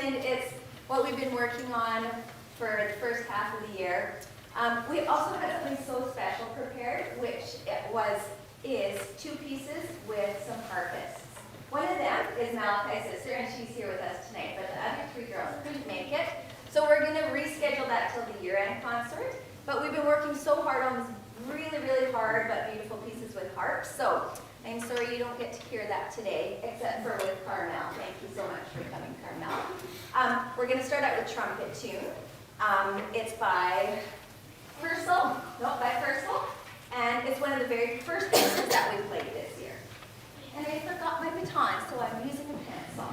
mentioned, it's what we've been working on for the first half of the year. We also had something so special prepared, which is 2 pieces with some harpists. One of them is Malachi's sister, and she's here with us tonight, but the other 3 girls couldn't make it. So we're going to reschedule that till the year-end concert. But we've been working so hard on these really, really hard but beautiful pieces with harps. So I'm sorry you don't get to hear that today, except for with Carmel. Thank you so much for coming, Carmel. We're going to start out with trumpet tune. It's by Purcell, and it's one of the very first pieces that we played this year. And I forgot my baton, so I'm using a pencil.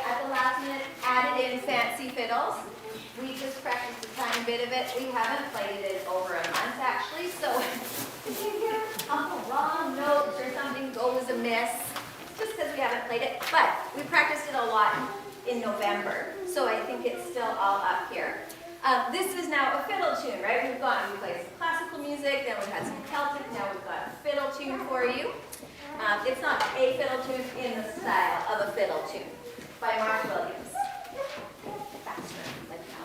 at the last minute, added in fancy fiddles. We just practiced a tiny bit of it. We haven't played it in over a month, actually, so if you hear wrong notes or something goes amiss, just because we haven't played it. But we practiced it a lot in November, so I think it's still all up here. This is now a fiddle tune, right? We played some classical music, then we had some Celtic, now we've got a fiddle tune for you. It's not a fiddle tune in the style of a fiddle tune by Mark Williams. Faster, like that.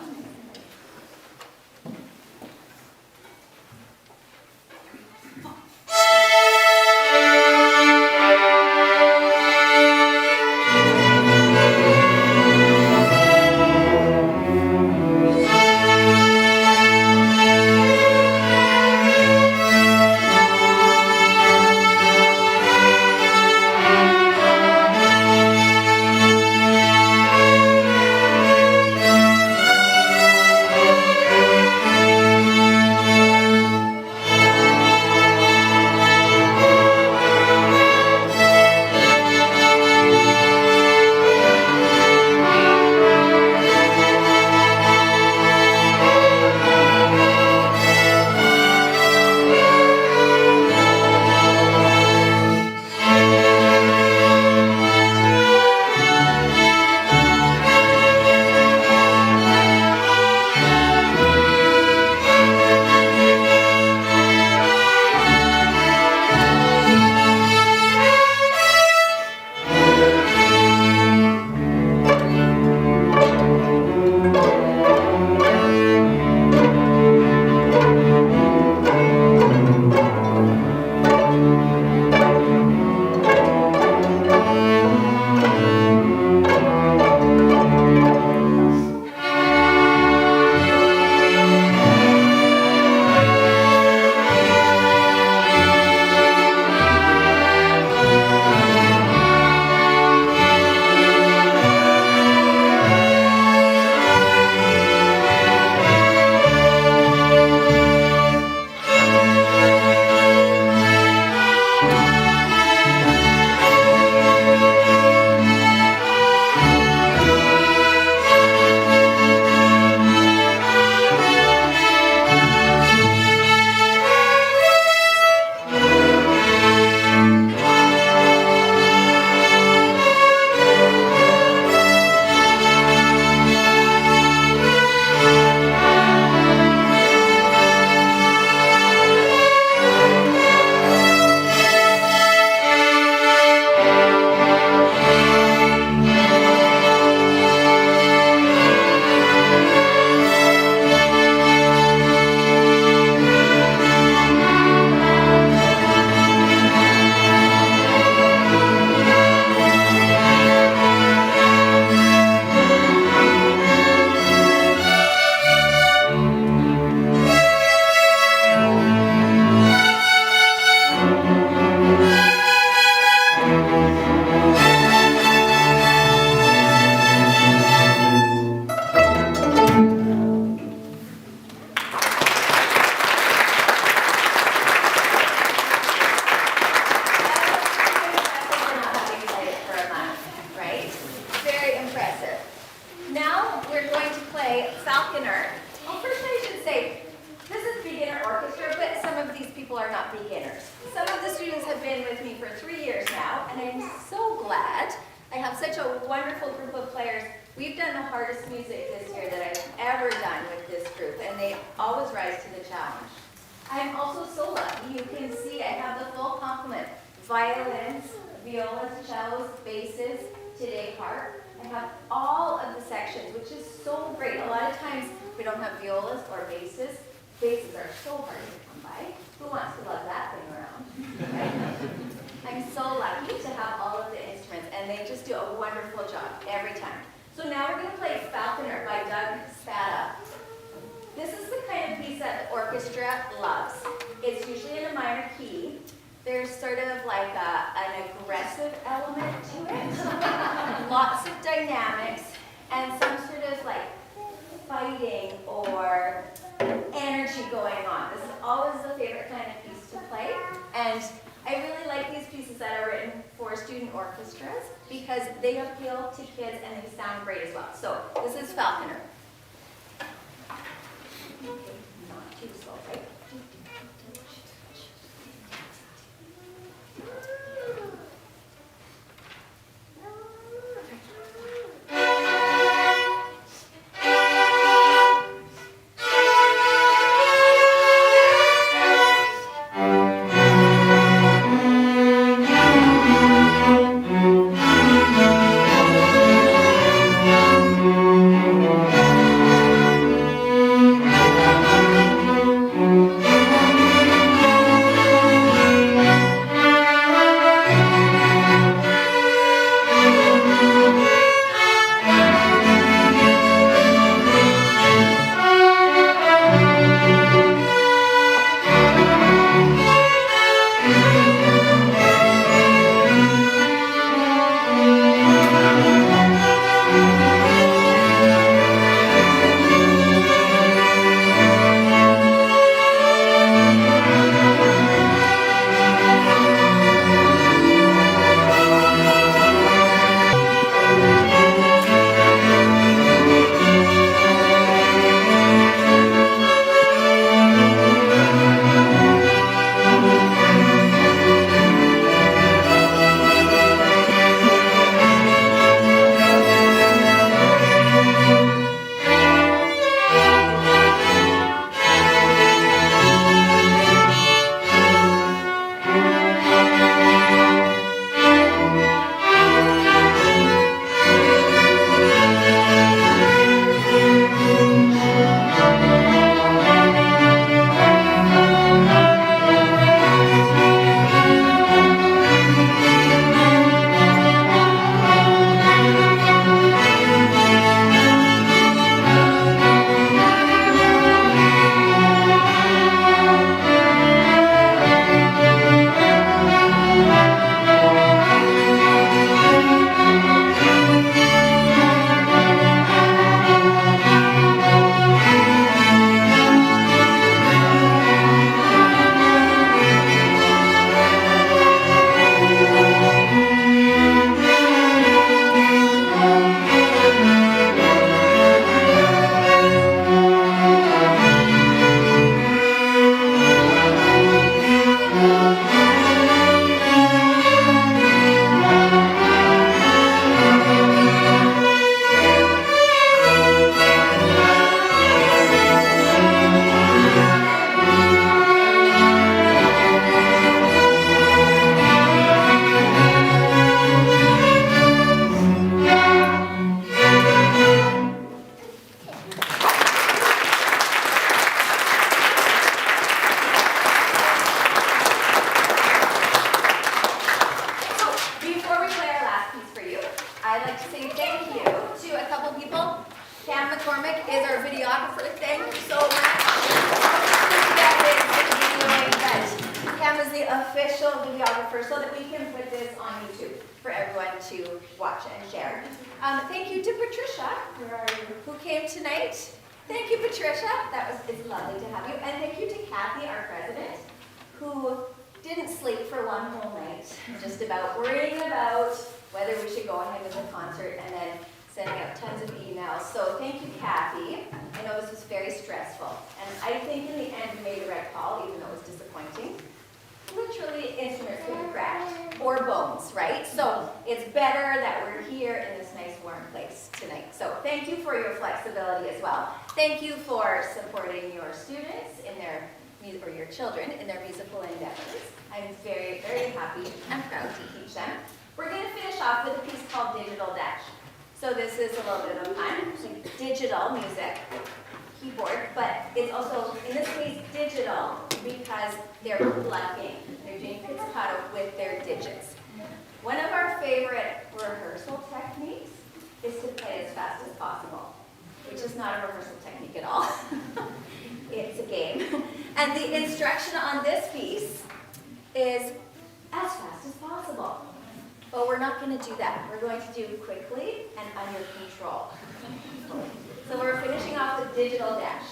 Violins, violas, cellos, basses, today harp. I have all of the sections, which is so great. A lot of times we don't have violas or basses. Basses are so hard to come by. Who wants to lug that thing around? Right? I'm so lucky to have all of the instruments, and they just do a wonderful job every time. So now we're going to play Falconer by Doug Spada. This is the kind of piece that the orchestra loves. It's usually in a minor key. There's sort of like an aggressive element to it, lots of dynamics, and some sort of like fighting or energy going on. This is always the favorite kind of piece to play, and I really like these pieces that are written for student orchestras because they appeal to kids and they sound great as well. So this is Falconer. Okay, not too slow, right? I'd like to say thank you to a couple people. Cam McCormick is our videographer. Thank you so much. Cam is the official videographer so that we can put this on YouTube for everyone to watch and share. Thank you to Patricia, where are you, who came tonight. Thank you, Patricia. It's lovely to have you. And thank you to Kathy, our president, who didn't sleep for one whole night, just about worrying about whether we should go ahead with the concert and then sending out tons of emails. So thank you, Kathy. I know this was very stressful. And I think in the end we made the right call, even though it was disappointing. Literally, instruments can be cracked, or bones, right? So it's better that we're here in this nice warm place tonight. So thank you for your flexibility as well. Thank you for supporting your students in their or your children in their musical endeavors. I'm very, very happy and proud to teach them. We're going to finish off with a piece called Digital Dash. So this is a little bit of fun, digital music, keyboard, but it's also, in this case, digital because they're plucking. They're doing pizzicato with their digits. One of our favorite rehearsal techniques is to play as fast as possible, which is not a rehearsal technique at all. It's a game. And the instruction on this piece is as fast as possible. But we're not going to do that. We're going to do quickly and under control. So we're finishing off with Digital Dash.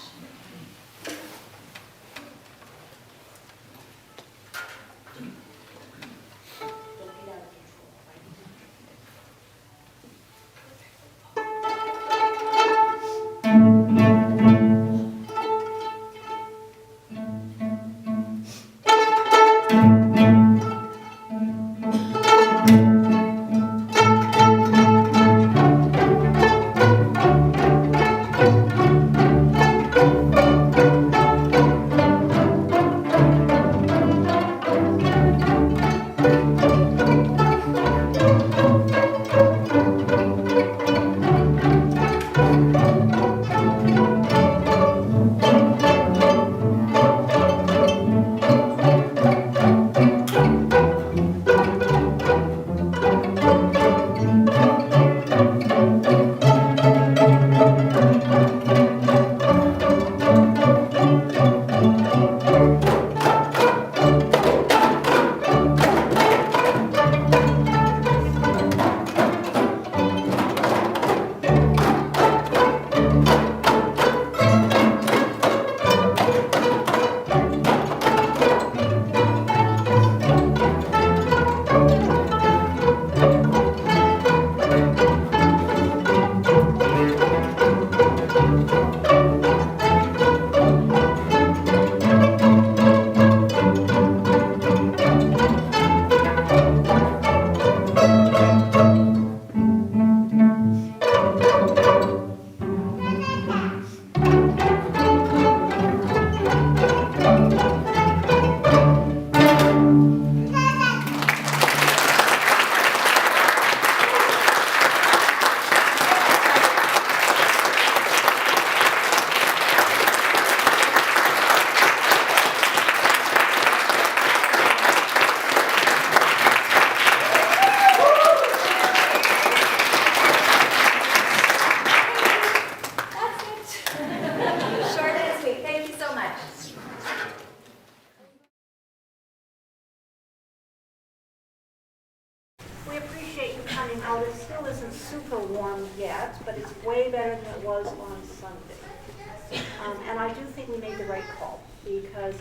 but it's way better than it was on Sunday. And I do think we made the right call, because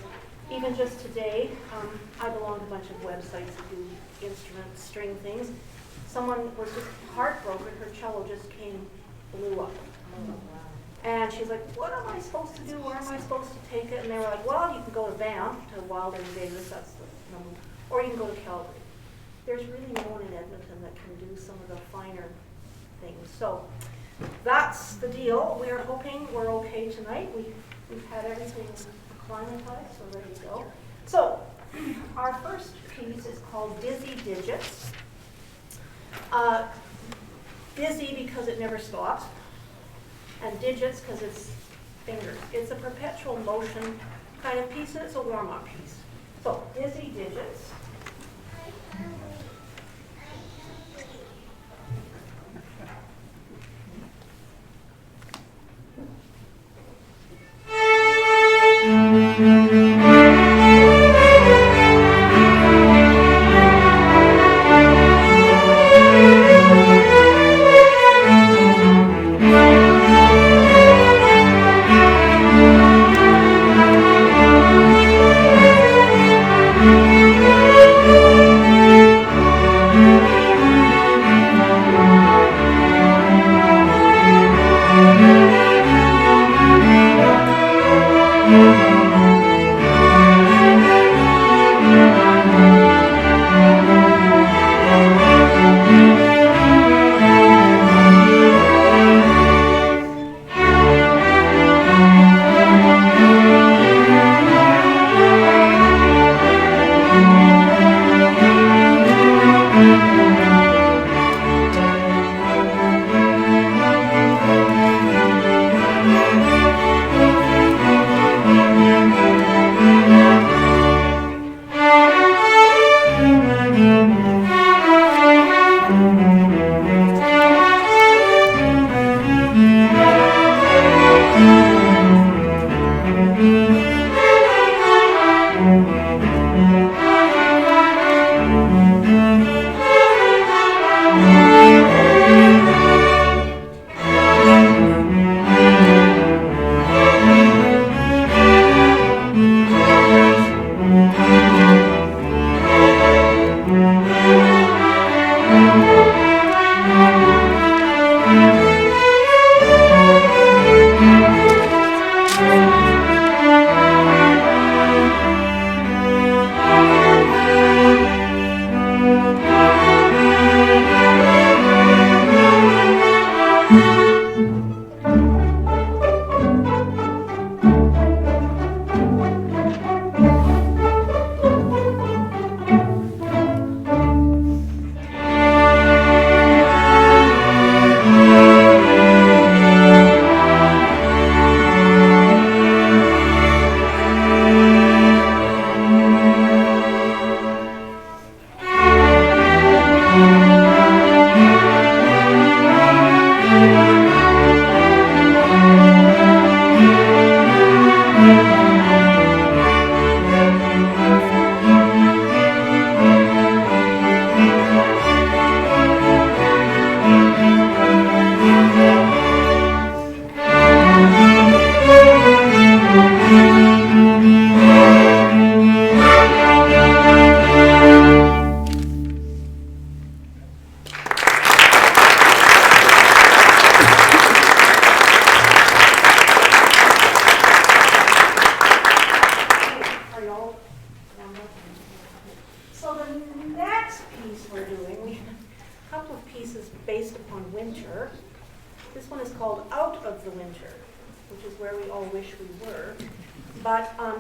even just today, I belong to a bunch of websites that do instrument string things. Someone was just heartbroken. Her cello just blew up. And she's like, what am I supposed to do? Where am I supposed to take it? And they were like, well, you can go to Banff, to Wilder and Davis, that's the number, or you can go to Calgary. There's really no one in Edmonton that can do some of the finer things. So that's the deal. We're hoping we're okay tonight. We've had everything acclimatized, so ready to go. So our first piece is called Dizzy Digits. Dizzy because it never stops, and digits because it's fingers. It's a perpetual motion kind of piece, and it's a warm-up piece. So Dizzy Digits.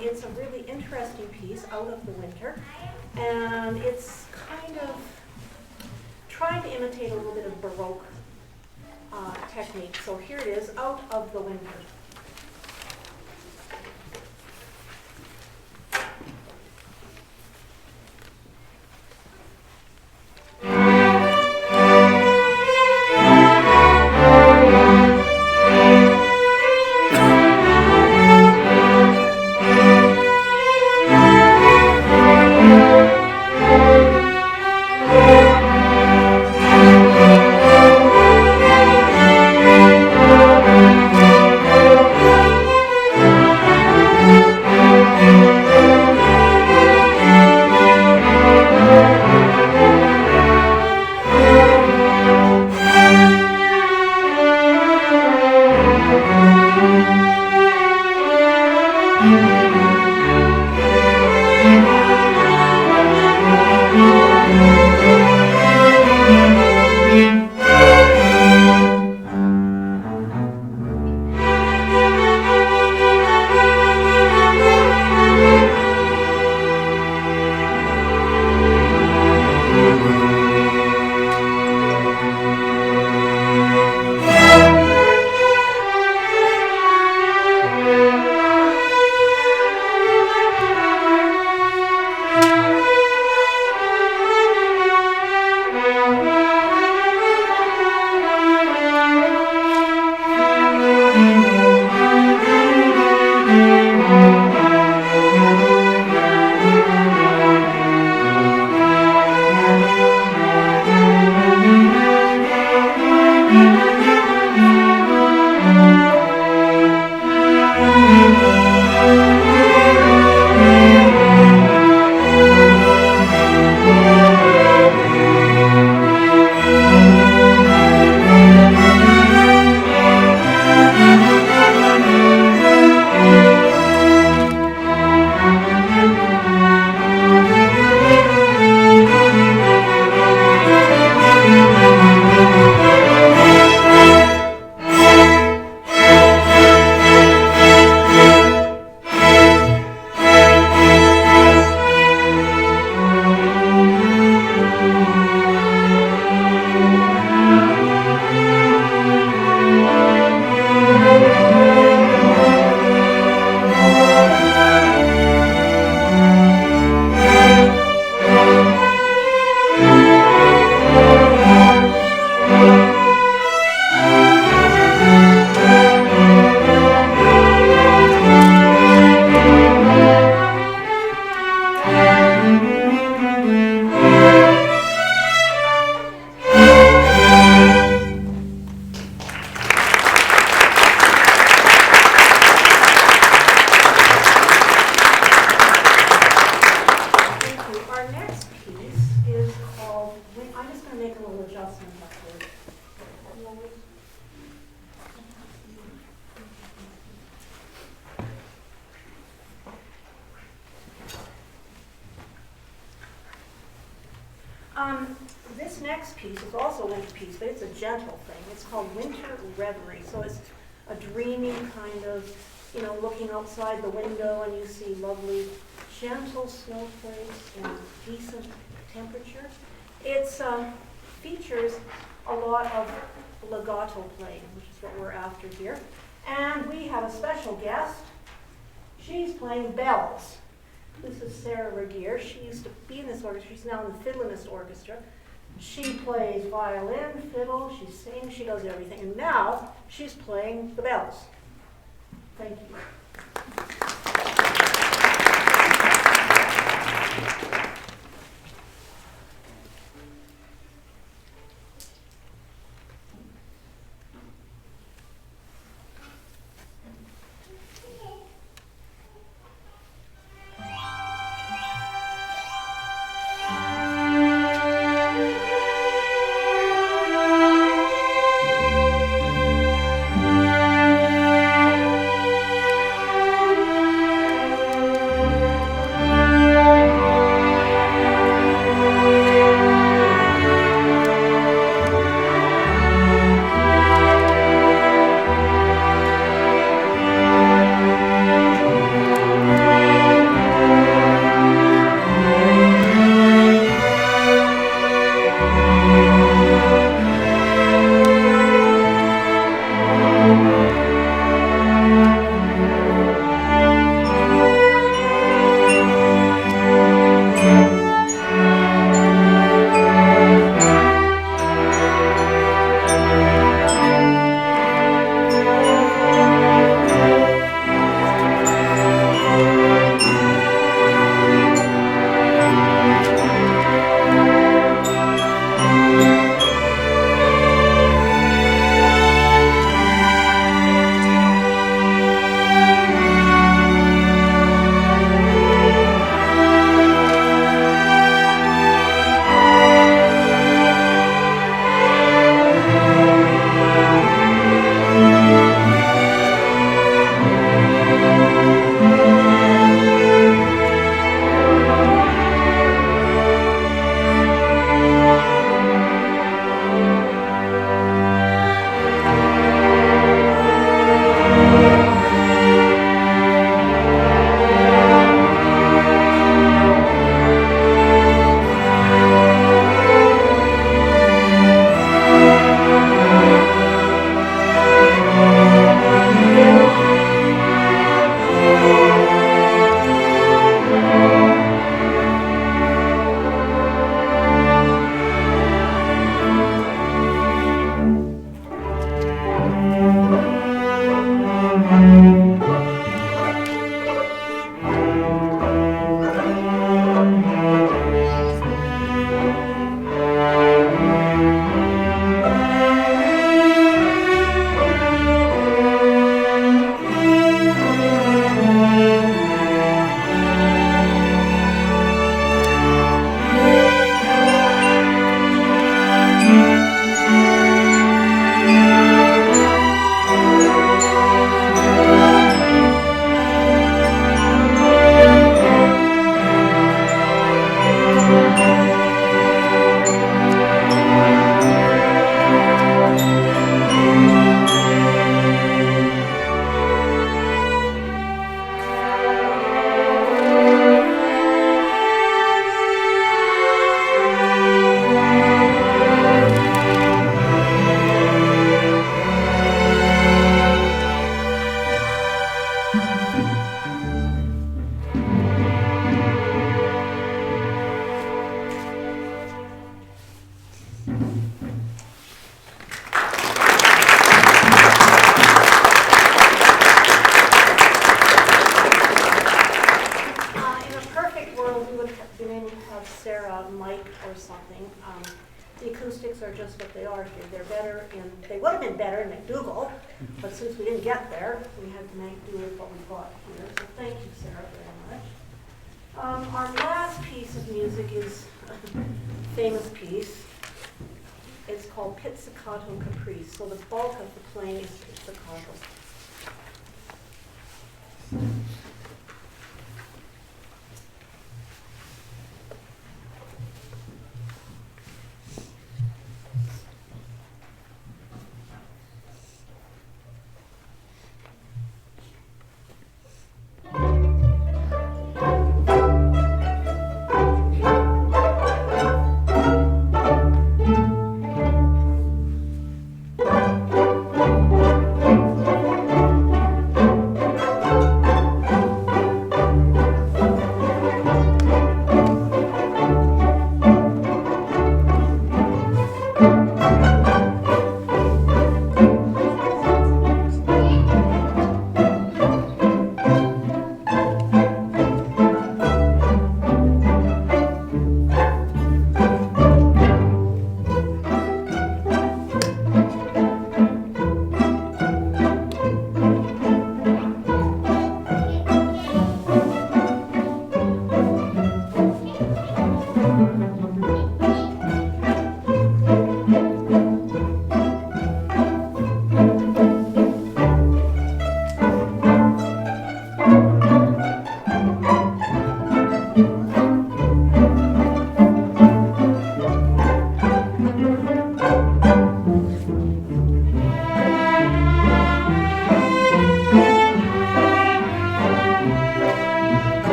It's a really interesting piece, Out of the Winter, and it's kind of trying to imitate a little bit of Baroque technique. So here it is, Out of the Winter. next piece is also a winter piece, but it's a gentle thing. It's called Winter Reverie. So it's a dreamy kind of, you know, looking outside the window and you see lovely, gentle snowflakes and decent temperature. It features a lot of legato playing, which is what we're after here. And we have a special guest. She's playing bells. This is Sarah Regier. She used to be in this orchestra. She's now in the Fiddlinists orchestra. She plays violin, fiddle, she sings, she does everything. And now she's playing the bells. Thank you. The acoustics are just what they are here. They're better in, they would have been better in McDougall, but since we didn't get there, we had to make do with what we got here. So thank you, Sarah, very much. Our last piece of music is a famous piece. It's called Pizzicato Caprice. So the bulk of the playing is pizzicato.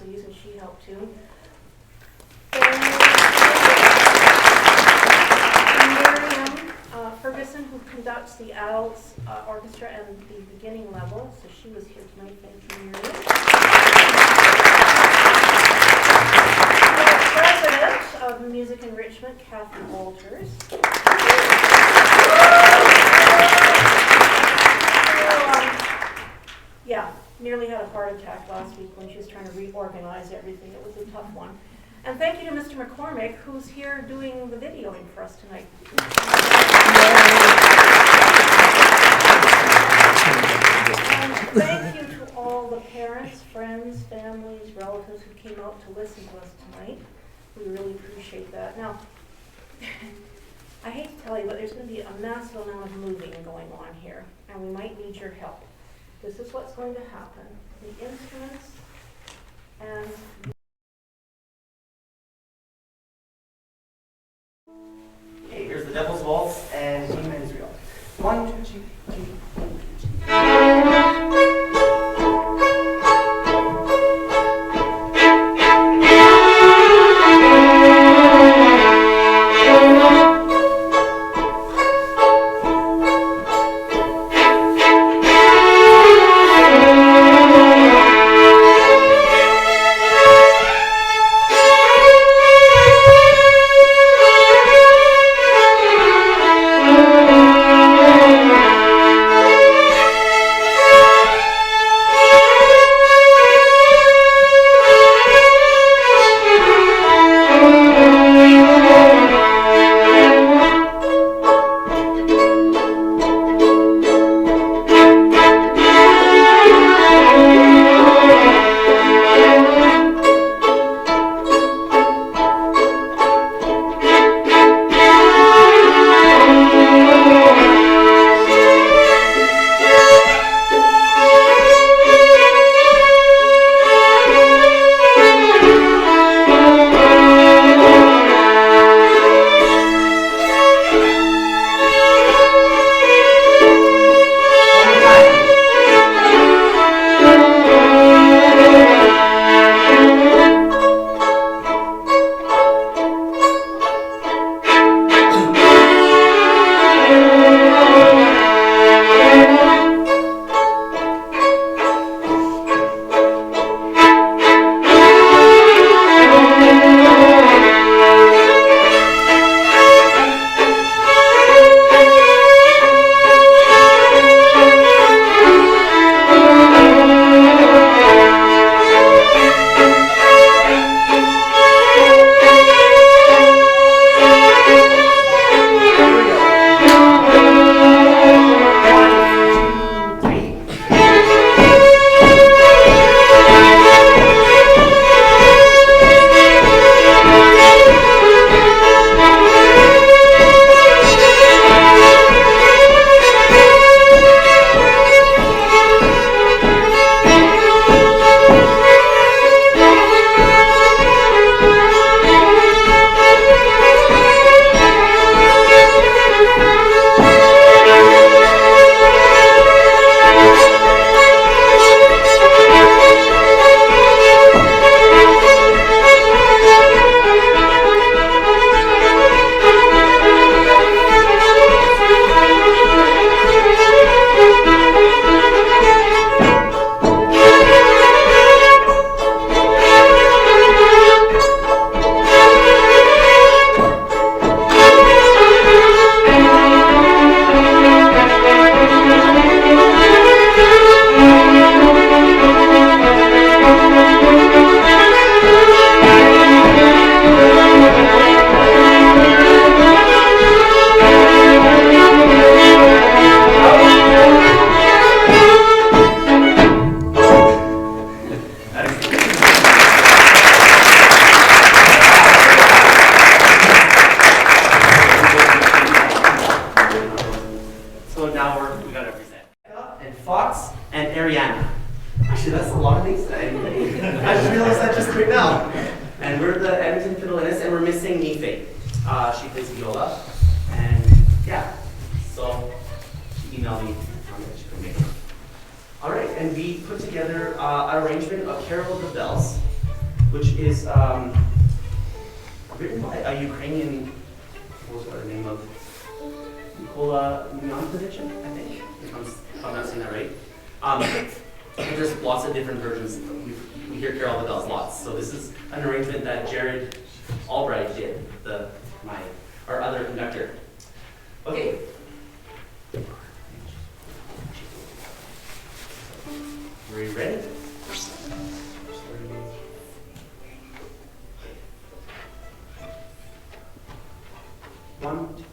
And she helped too. Miriam Ferguson, who conducts the adults orchestra and the beginning level, so she was here tonight. Thank you, Miriam. The president of Music Enrichment, Kathy Walters. Yeah, nearly had a heart attack last week when she was trying to reorganize everything. It was a tough one. And thank you to Mr. McCormick, who's here doing the videoing for us tonight. And thank you to all the parents, friends, families, relatives who came out to listen to us tonight. We really appreciate that. Now, I hate to tell you, but there's going to be a massive amount of moving going on here, and we might need your help. This is what's going to happen. The instruments and okay, here's the Devil's Waltz and King of Israel. 1, 2, 3, 2. And we're the Edmonton Fiddlinists, and we're missing Nife. She plays viola, and yeah, so she emailed me that she couldn't make it. All right, and we put together an arrangement of Carol of the Bells, which is written by a Ukrainian, what was the name of? Nikola Miankovic, I think, if I'm not saying that right. There's lots of different versions. We hear Carol of the Bells lots. So this is an arrangement that Jared Albright did, our other conductor. Okay. Are you ready? One, two.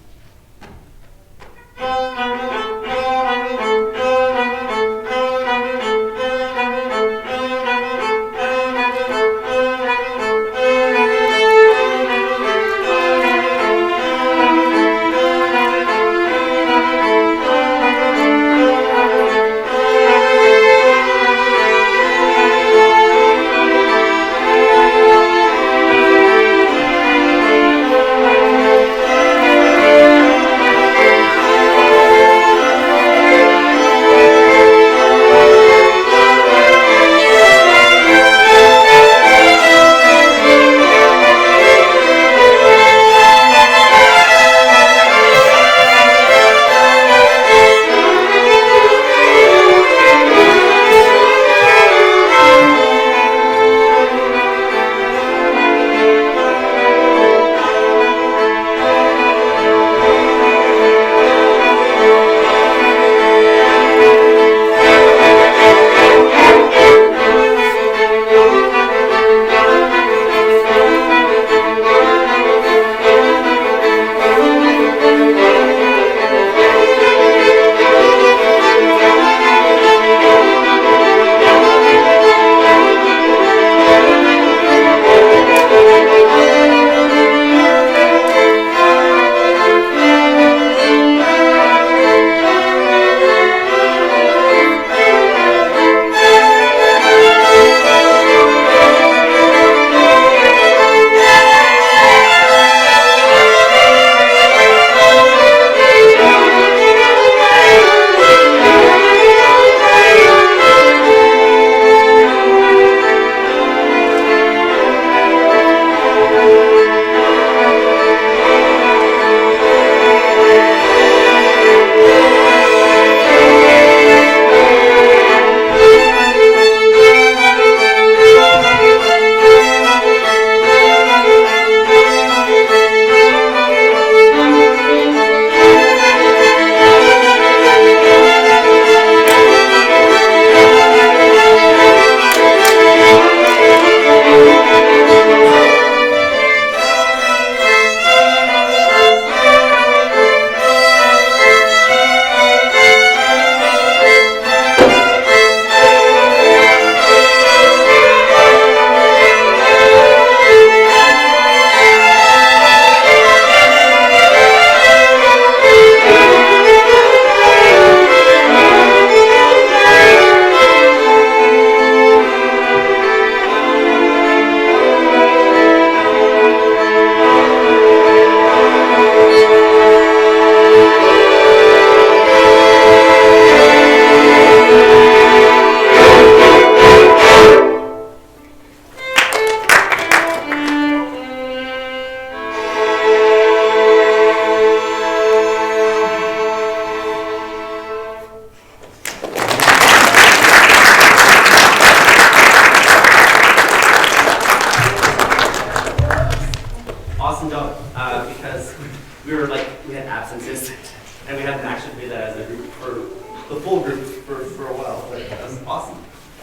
the full group for a while, but that was awesome.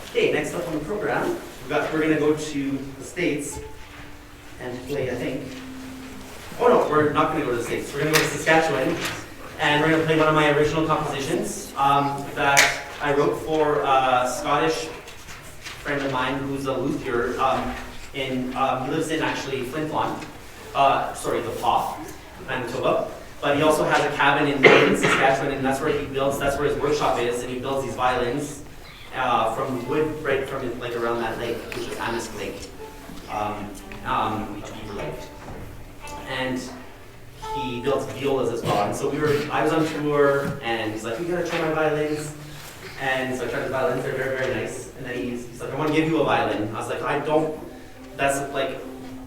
Okay, next up on the program, we're going to go to the States and play, I think. Oh no, we're not going to go to the States. We're going to go to Saskatchewan, and we're going to play one of my original compositions that I wrote for a Scottish friend of mine who's a luthier. He lives in actually Flin Flon, the Paw, Manitoba. But he also has a cabin in Saskatchewan, and that's where he builds. That's where his workshop is, and he builds these violins from wood right from like around that lake, which is Amisk Lake. a life. And he built violas as well. And so I was on tour, and he's like, "You gotta try my violins." And so I tried his violins, they're very, very nice. And then he's like, "I want to give you a violin." I was like, that's like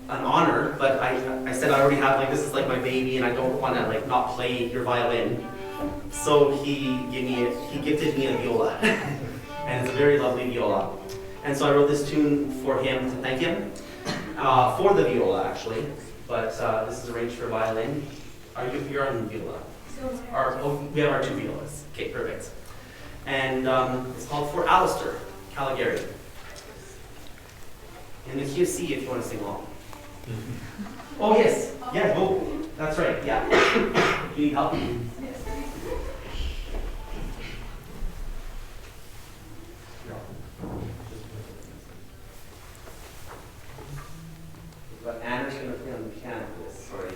an honor, but I said I already have, like, this is like my baby, and I don't want to like not play your violin. So he gifted me a viola. And it's a very lovely viola. And so I wrote this tune for him to thank him, for the viola actually, but this is arranged for violin. You're on viola? We have our two violas. Okay, perfect. And it's called For Alistair Caligari. In the key of C if you want to sing along. Oh yes, yeah, go. That's right, yeah. Do you need help? But Anna's going to play on the piano for this, sorry.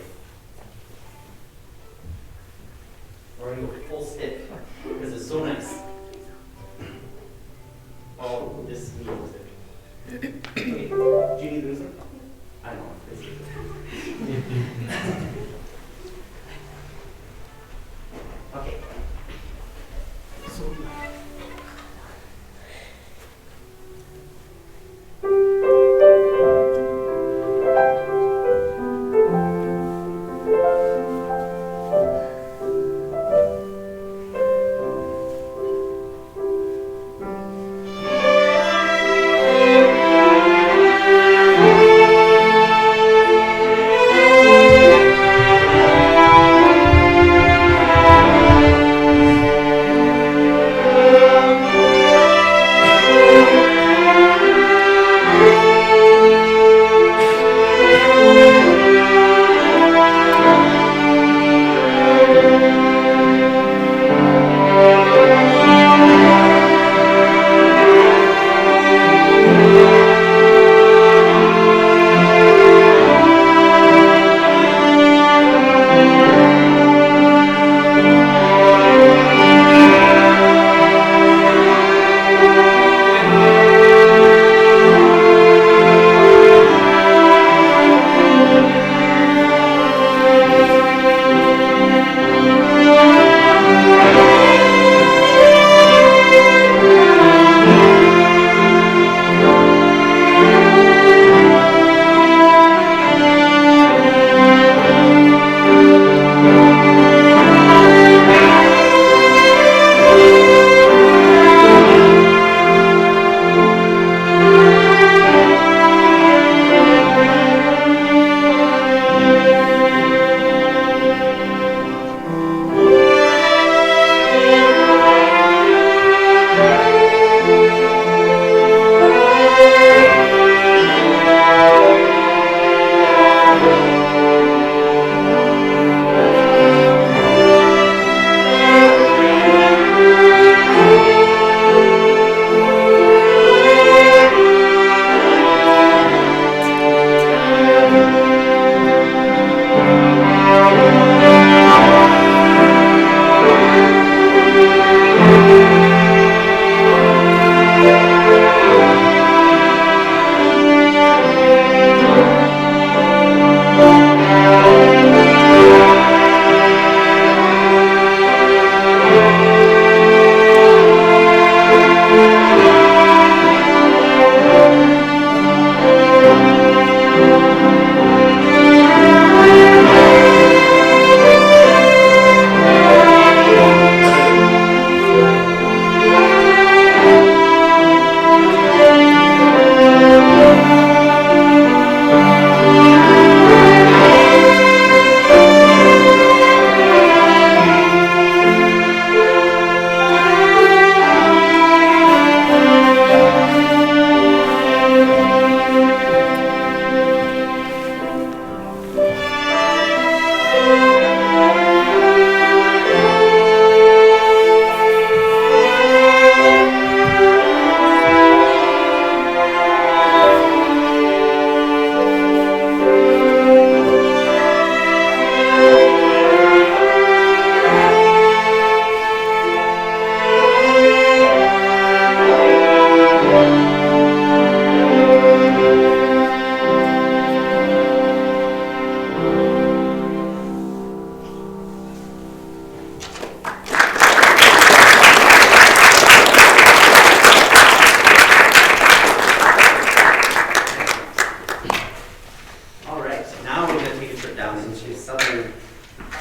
We're going to go full stick, because it's so nice. Oh, this music. Okay. Do you need music? I know, this is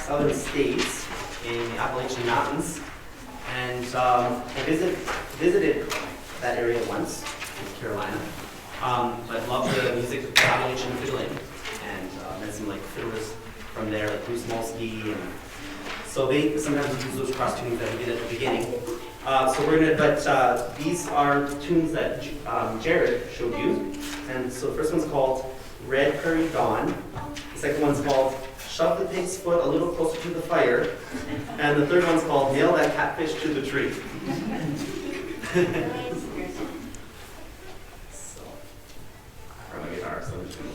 southern states in the Appalachian Mountains, and I visited that area once, in Carolina, but loved the music of Appalachian fiddling, and met some like fiddlers from there, like Bruce Molsky, and so they sometimes use those cross tunings that we did at the beginning. But these are tunes that Jared showed you, and so the first one's called Red Prairie Dawn, the second one's called Shove the Pig's Foot a Little Closer to the Fire, and the third one's called Nail That Catfish to the Tree. So, I brought my guitar, so I'm just gonna...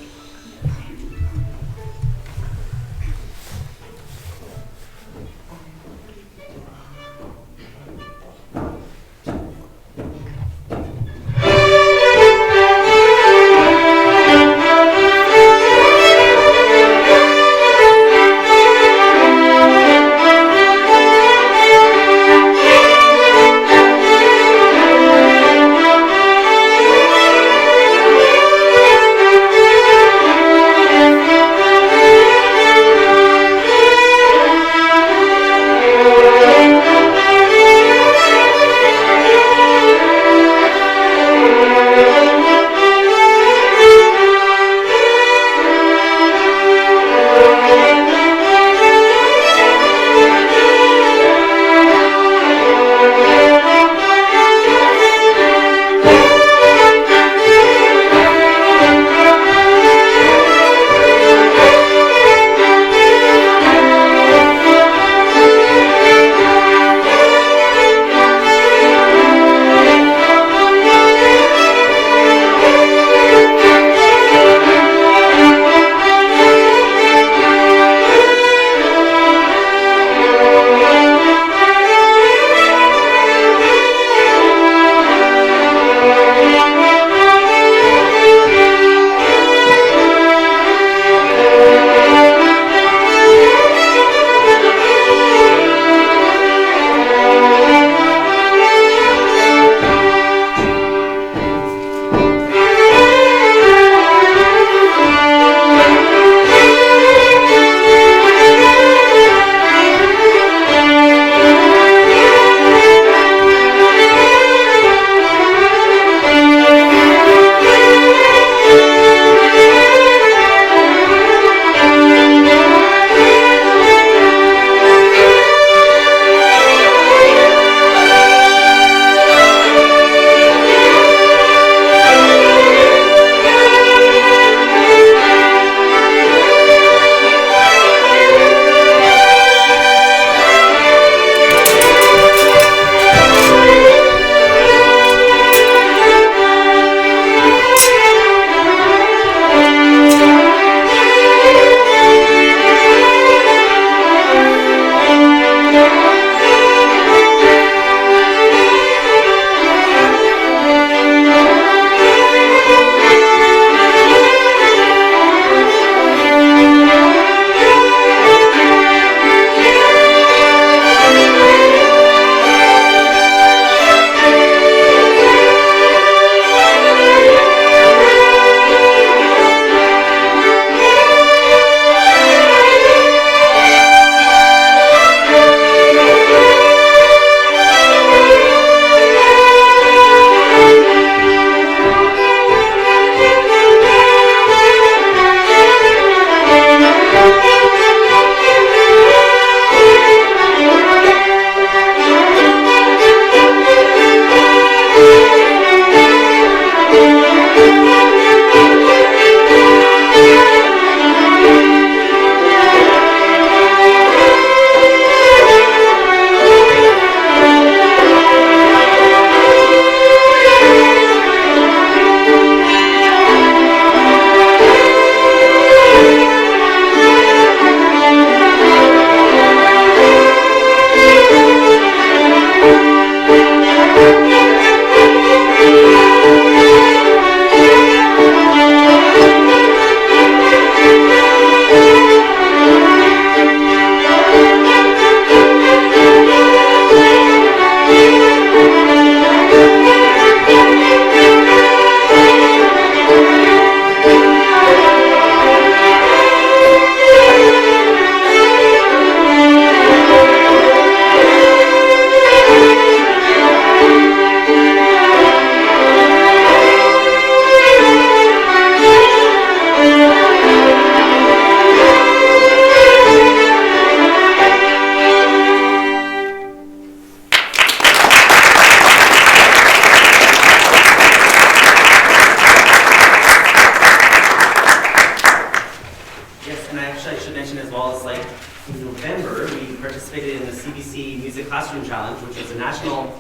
I should mention as well is like in November, we participated in the CBC Music Classroom Challenge, which is a national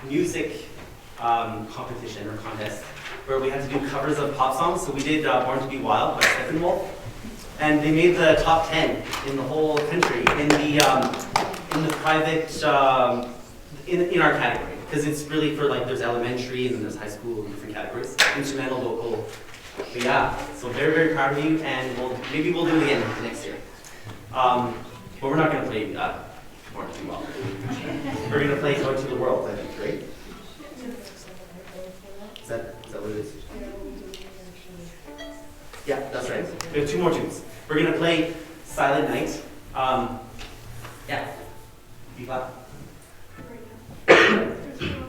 music competition or contest where we had to do covers of pop songs. So we did Born to Be Wild by Steppenwolf, and they made the top 10 in the whole country in the private in our category, because it's really for like there's elementary and then there's high school and different categories, instrumental, vocal. But yeah, so very, very proud of you, and maybe we'll do it again next year. But we're not going to play Born to Be Wild. We're going to play Going to the World, I think, right? Is that what it is? Yeah, that's right. We have 2 more tunes. We're going to play Silent Night. Yeah. B flat.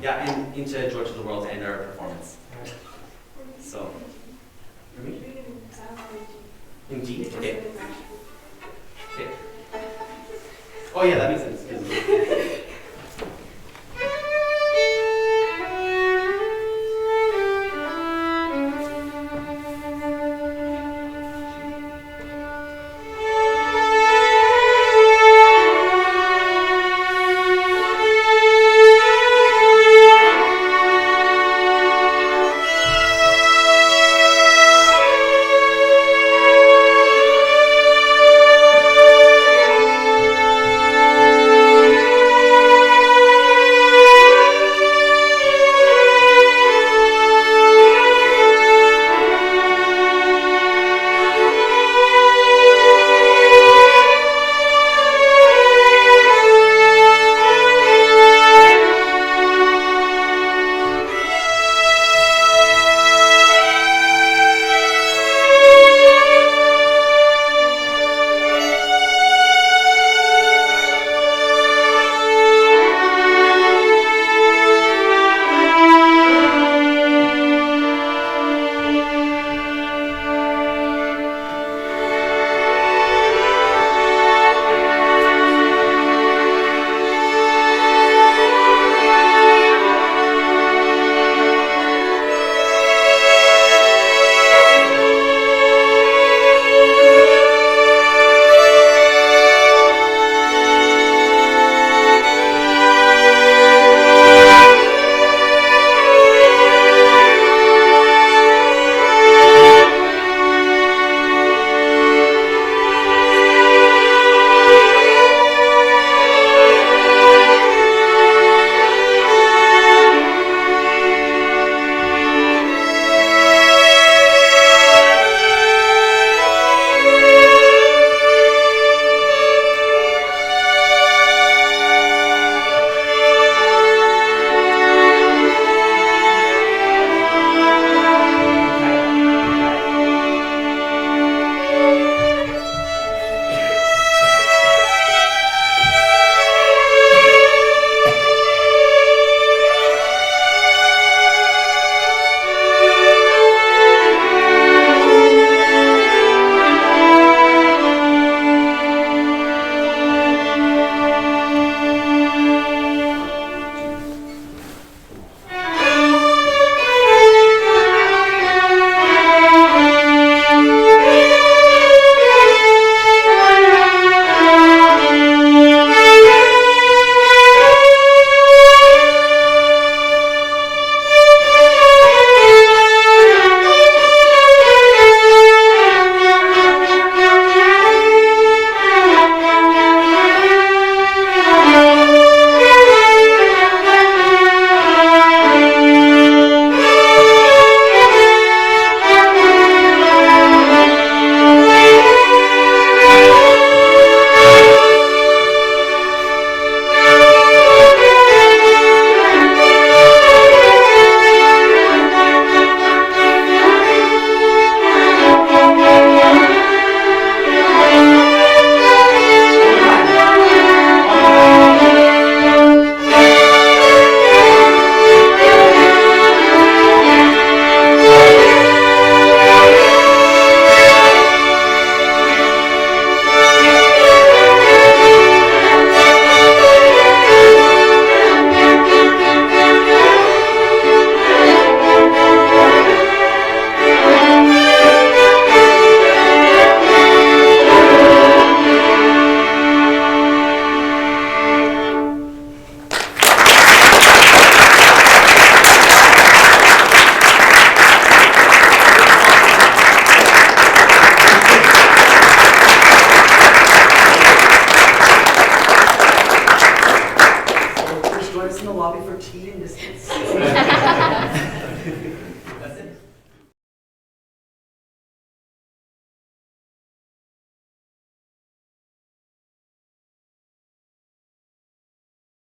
Yeah, and into Joy to the World to end our performance. So. Indeed. Okay. Okay. Oh yeah, that makes sense.